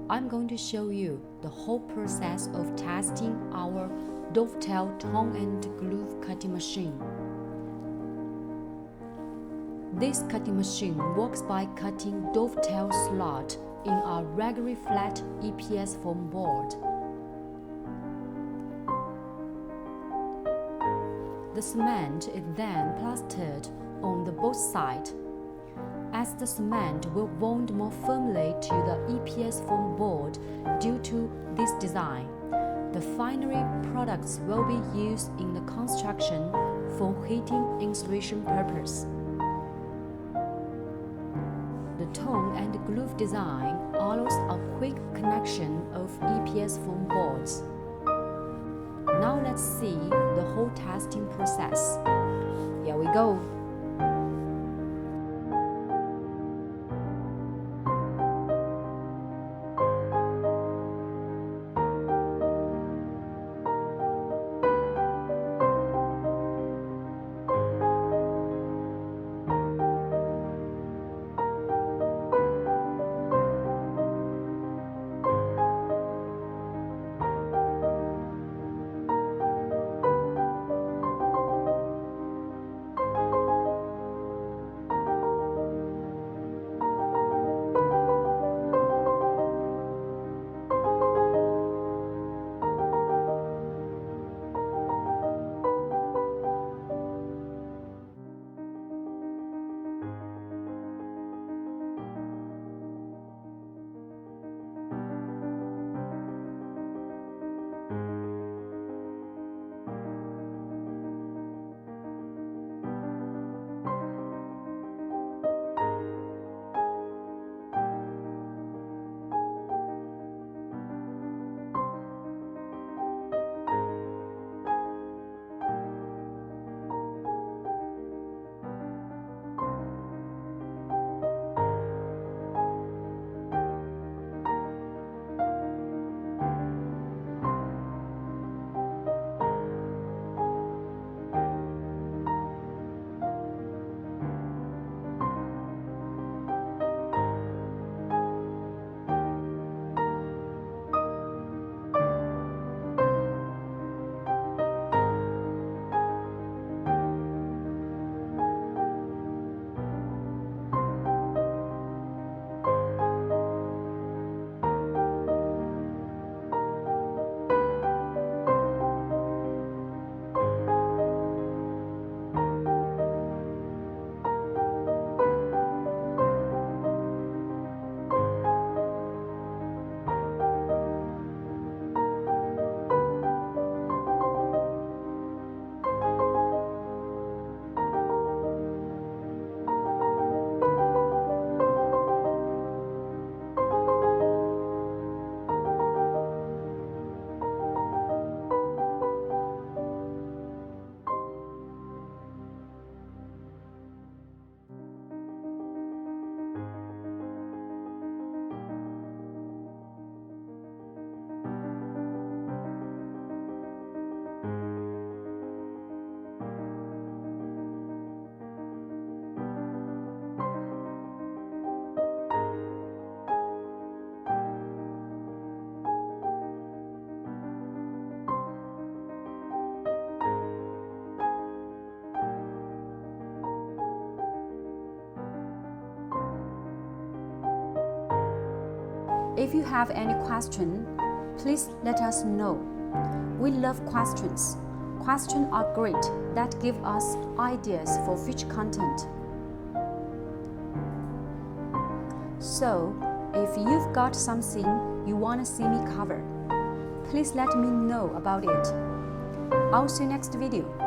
I'm going to show you the whole process of testing our dovetail tone and groove cutting machine. This cutting machine works by cutting dovetail slot in a regular flat EPS foam board. The cement is then plastered on the both sides. As the cement will bond more firmly to the EPS foam board due to this design, the finery products will be used in the construction for heating insulation purpose. The tone and groove design allows a quick connection of EPS foam boards. Now let's see the whole testing process. Here we go. If you have any question, please let us know. We love questions. Questions are great that give us ideas for future content. So, if you've got something you want to see me cover, please let me know about it. I'll see you next video.